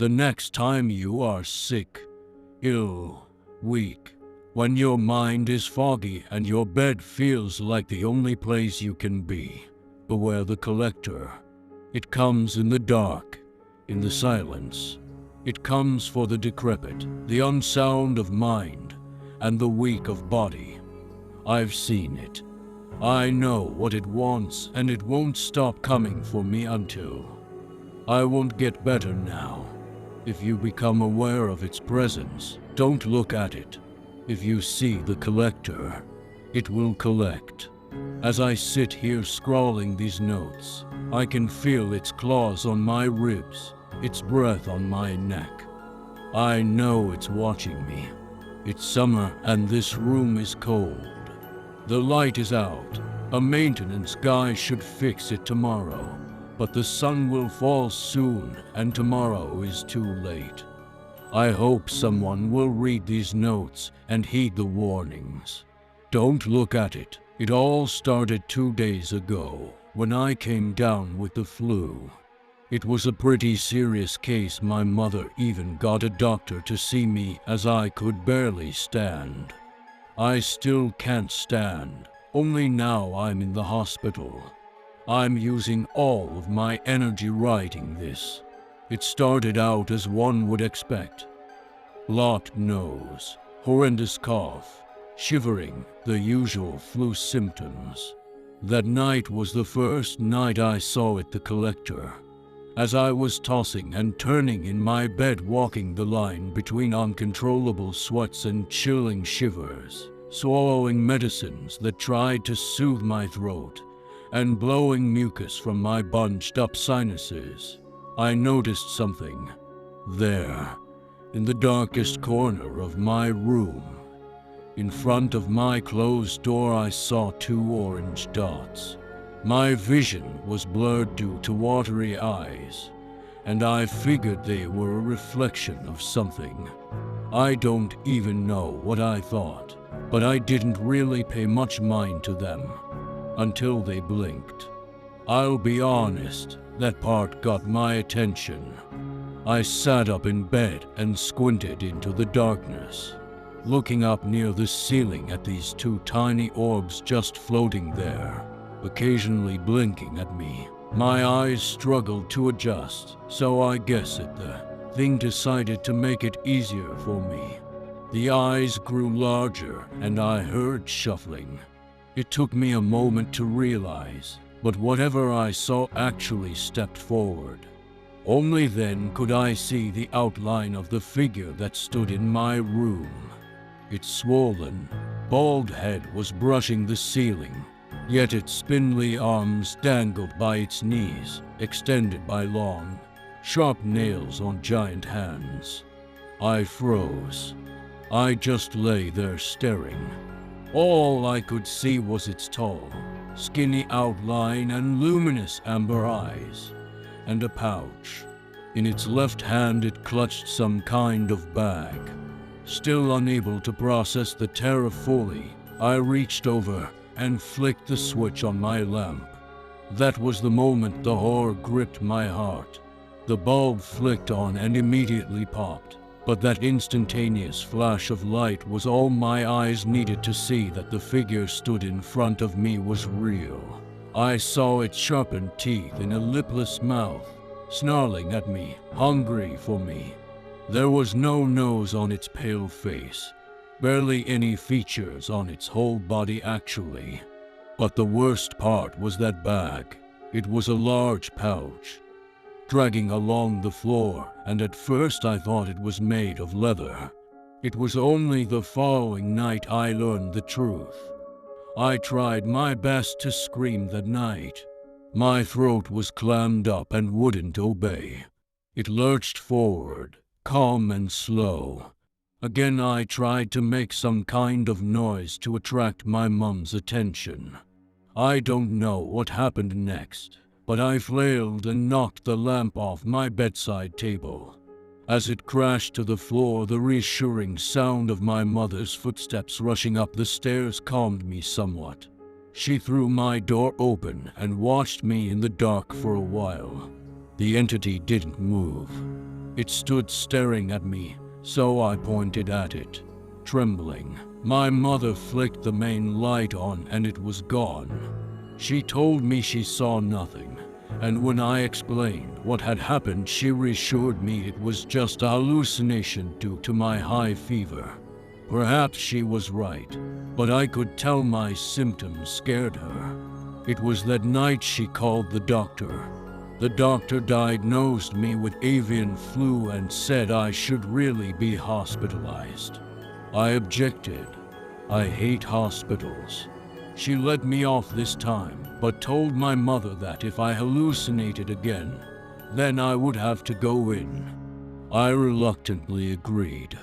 The next time you are sick, ill, weak, when your mind is foggy and your bed feels like the only place you can be, beware the collector. It comes in the dark, in the silence. It comes for the decrepit, the unsound of mind, and the weak of body. I've seen it. I know what it wants, and it won't stop coming for me until I won't get better now. If you become aware of its presence, don't look at it. If you see the collector, it will collect. As I sit here scrawling these notes, I can feel its claws on my ribs, its breath on my neck. I know it's watching me. It's summer and this room is cold. The light is out. A maintenance guy should fix it tomorrow, but the sun will fall soon and tomorrow is too late. I hope someone will read these notes and heed the warnings. Don't look at it. It all started 2 days ago when I came down with the flu. It was a pretty serious case. My mother even got a doctor to see me as I could barely stand. I still can't stand, only now I'm in the hospital. I'm using all of my energy writing this. It started out as one would expect. Blocked nose, horrendous cough, shivering, the usual flu symptoms. That night was the first night I saw it, the collector. As I was tossing and turning in my bed, walking the line between uncontrollable sweats and chilling shivers, swallowing medicines that tried to soothe my throat, and blowing mucus from my bunched up sinuses, I noticed something. There, in the darkest corner of my room, in front of my closed door, I saw 2 orange dots. My vision was blurred due to watery eyes, and I figured they were a reflection of something. I don't even know what I thought, but I didn't really pay much mind to them until they blinked. I'll be honest, that part got my attention. I sat up in bed and squinted into the darkness, looking up near the ceiling at these 2 tiny orbs just floating there, occasionally blinking at me. My eyes struggled to adjust, so I guess the thing decided to make it easier for me. The eyes grew larger and I heard shuffling. It took me a moment to realize, but whatever I saw actually stepped forward. Only then could I see the outline of the figure that stood in my room. Its swollen, bald head was brushing the ceiling, yet its spindly arms dangled by its knees, extended by long, sharp nails on giant hands. I froze. I just lay there staring. All I could see was its tall, skinny outline and luminous amber eyes, and a pouch. In its left hand it clutched some kind of bag. Still unable to process the terror fully, I reached over and flicked the switch on my lamp. That was the moment the horror gripped my heart. The bulb flicked on and immediately popped, but that instantaneous flash of light was all my eyes needed to see that the figure stood in front of me was real. I saw its sharpened teeth in a lipless mouth, snarling at me, hungry for me. There was no nose on its pale face, barely any features on its whole body actually. But the worst part was that bag. It was a large pouch, dragging along the floor, and at first I thought it was made of leather. It was only the following night I learned the truth. I tried my best to scream that night. My throat was clammed up and wouldn't obey. It lurched forward, calm and slow. Again I tried to make some kind of noise to attract my mom's attention. I don't know what happened next, but I flailed and knocked the lamp off my bedside table. As it crashed to the floor, the reassuring sound of my mother's footsteps rushing up the stairs calmed me somewhat. She threw my door open and watched me in the dark for a while. The entity didn't move. It stood staring at me, so I pointed at it, trembling. My mother flicked the main light on and it was gone. She told me she saw nothing, and when I explained what had happened, she reassured me it was just a hallucination due to my high fever. Perhaps she was right, but I could tell my symptoms scared her. It was that night she called the doctor. The doctor diagnosed me with avian flu and said I should really be hospitalized. I objected. I hate hospitals. She let me off this time, but told my mother that if I hallucinated again, then I would have to go in. I reluctantly agreed.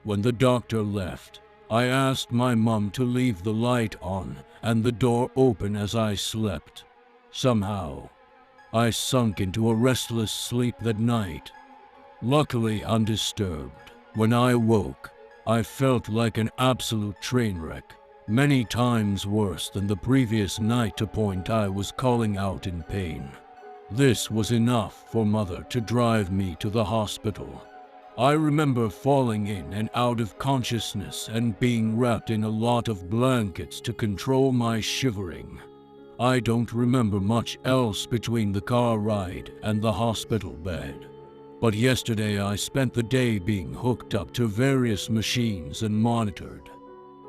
When the doctor left, I asked my mom to leave the light on and the door open as I slept. Somehow, I sunk into a restless sleep that night. Luckily undisturbed. When I woke, I felt like an absolute train wreck, many times worse than the previous night to point I was calling out in pain. This was enough for Mother to drive me to the hospital. I remember falling in and out of consciousness and being wrapped in a lot of blankets to control my shivering. I don't remember much else between the car ride and the hospital bed. But yesterday I spent the day being hooked up to various machines and monitored.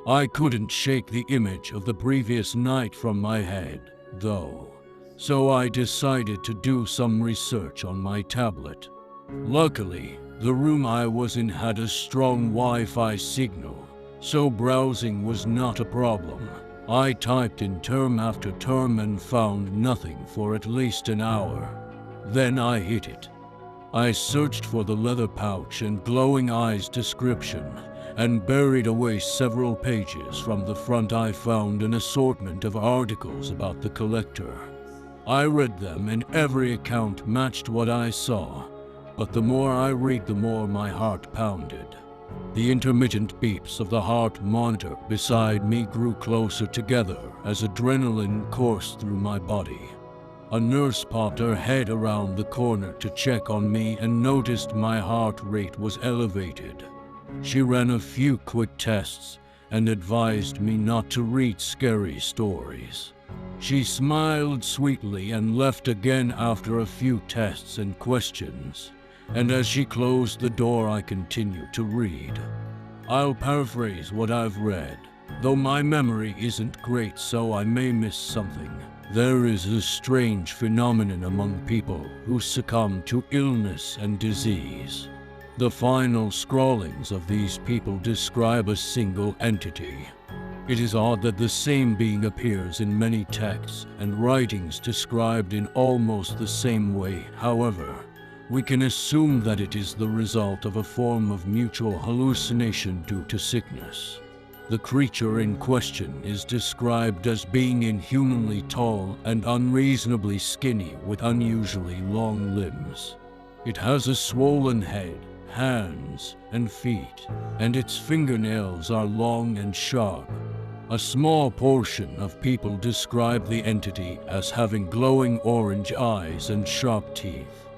I couldn't shake the image of the previous night from my head, though, so I decided to do some research on my tablet. Luckily, the room I was in had a strong Wi-Fi signal, so browsing was not a problem. I typed in term after term and found nothing for at least an hour. Then I hit it. I searched for the leather pouch and glowing eyes description, and buried away several pages. From the front I found an assortment of articles about the collector. I read them and every account matched what I saw, but the more I read, the more my heart pounded. The intermittent beeps of the heart monitor beside me grew closer together as adrenaline coursed through my body. A nurse popped her head around the corner to check on me and noticed my heart rate was elevated. She ran a few quick tests and advised me not to read scary stories. She smiled sweetly and left again after a few tests and questions, and as she closed the door I continued to read. I'll paraphrase what I've read, though my memory isn't great so I may miss something. There is a strange phenomenon among people who succumb to illness and disease. The final scrawlings of these people describe a single entity. It is odd that the same being appears in many texts and writings described in almost the same way. However, we can assume that it is the result of a form of mutual hallucination due to sickness. The creature in question is described as being inhumanly tall and unreasonably skinny with unusually long limbs. It has a swollen head, hands, and feet, and its fingernails are long and sharp. A small portion of people describe the entity as having glowing orange eyes and sharp teeth,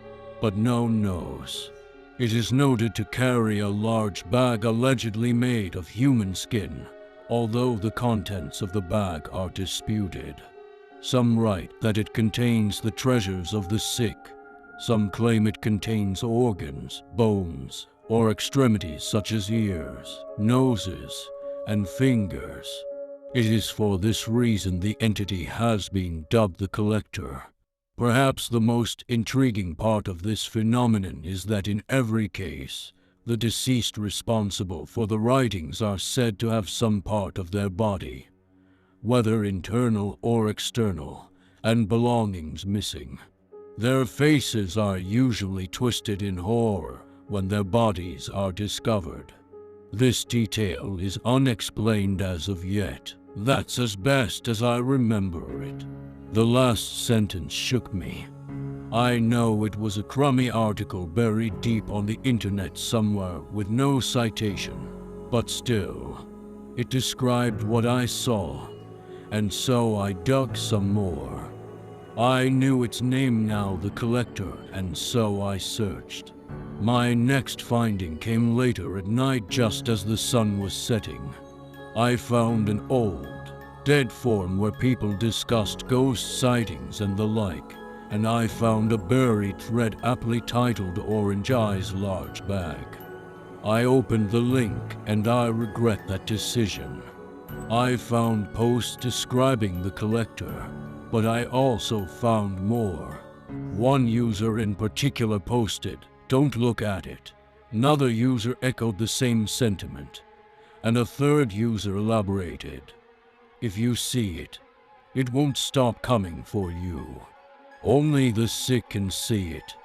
but no nose. It is noted to carry a large bag allegedly made of human skin, although the contents of the bag are disputed. Some write that it contains the treasures of the sick. Some claim it contains organs, bones, or extremities such as ears, noses, and fingers. It is for this reason the entity has been dubbed the Collector. Perhaps the most intriguing part of this phenomenon is that in every case, the deceased responsible for the writings are said to have some part of their body, whether internal or external, and belongings missing. Their faces are usually twisted in horror when their bodies are discovered. This detail is unexplained as of yet. That's as best as I remember it. The last sentence shook me. I know it was a crummy article buried deep on the internet somewhere with no citation, but still, it described what I saw, and so I dug some more. I knew its name now, the Collector, and so I searched. My next finding came later at night, just as the sun was setting. I found an old, dead forum where people discussed ghost sightings and the like, and I found a buried thread aptly titled Orange Eye's Large Bag. I opened the link and I regret that decision. I found posts describing the Collector, but I also found more. One user in particular posted, "Don't look at it." Another user echoed the same sentiment, and a third user elaborated, "If you see it, it won't stop coming for you. Only the sick can see it,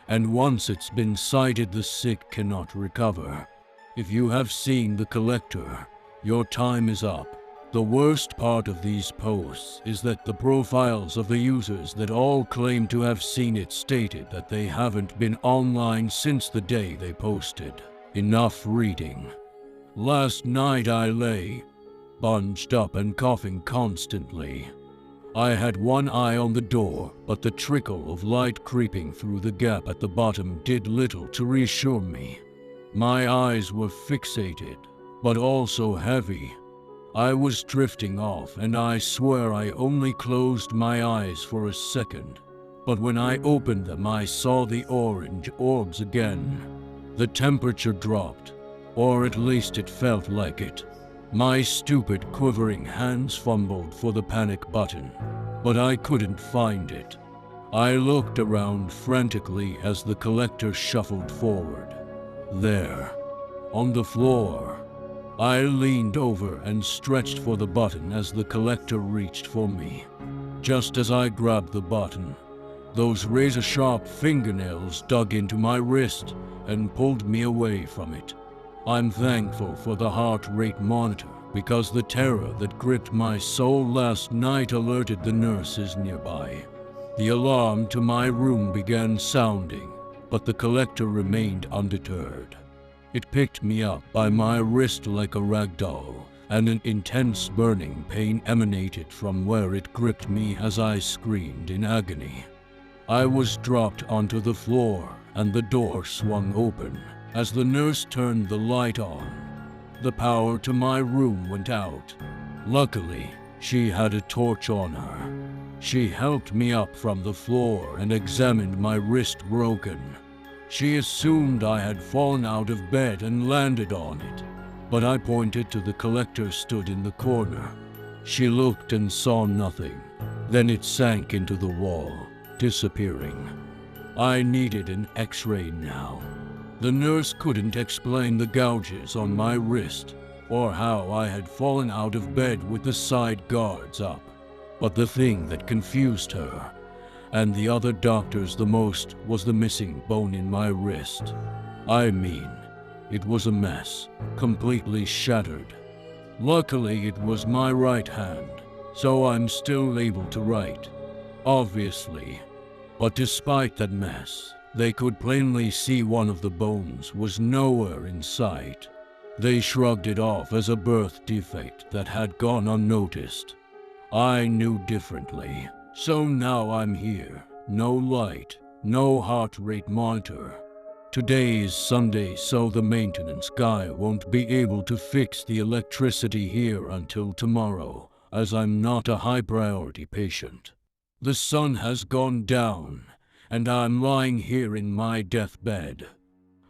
and once it's been sighted, the sick cannot recover. If you have seen the Collector, your time is up." The worst part of these posts is that the profiles of the users that all claim to have seen it stated that they haven't been online since the day they posted. Enough reading. Last night I lay, bunched up and coughing constantly. I had one eye on the door, but the trickle of light creeping through the gap at the bottom did little to reassure me. My eyes were fixated, but also heavy. I was drifting off, and I swear I only closed my eyes for a second. But when I opened them, I saw the orange orbs again. The temperature dropped, or at least it felt like it. My stupid, quivering hands fumbled for the panic button, but I couldn't find it. I looked around frantically as the Collector shuffled forward. There, on the floor. I leaned over and stretched for the button as the Collector reached for me. Just as I grabbed the button, those razor-sharp fingernails dug into my wrist and pulled me away from it. I'm thankful for the heart rate monitor, because the terror that gripped my soul last night alerted the nurses nearby. The alarm to my room began sounding, but the Collector remained undeterred. It picked me up by my wrist like a rag doll, and an intense burning pain emanated from where it gripped me as I screamed in agony. I was dropped onto the floor, and the door swung open as the nurse turned the light on. The power to my room went out. Luckily, she had a torch on her. She helped me up from the floor and examined my wrist broken. She assumed I had fallen out of bed and landed on it, but I pointed to the Collector stood in the corner. She looked and saw nothing. Then it sank into the wall, disappearing. I needed an X-ray now. The nurse couldn't explain the gouges on my wrist, or how I had fallen out of bed with the side guards up. But the thing that confused her and the other doctors the most was the missing bone in my wrist. I mean, it was a mess, completely shattered. Luckily, it was my right hand, so I'm still able to write, obviously. But despite that mess, they could plainly see one of the bones was nowhere in sight. They shrugged it off as a birth defect that had gone unnoticed. I knew differently. So now I'm here. No light, no heart rate monitor. Today is Sunday, so the maintenance guy won't be able to fix the electricity here until tomorrow, as I'm not a high-priority patient. The sun has gone down, and I'm lying here in my deathbed.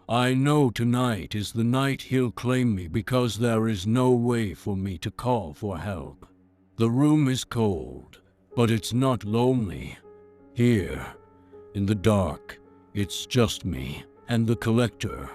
I know tonight is the night he'll claim me because there is no way for me to call for help. The room is cold, but it's not lonely. Here, in the dark, it's just me and the Collector.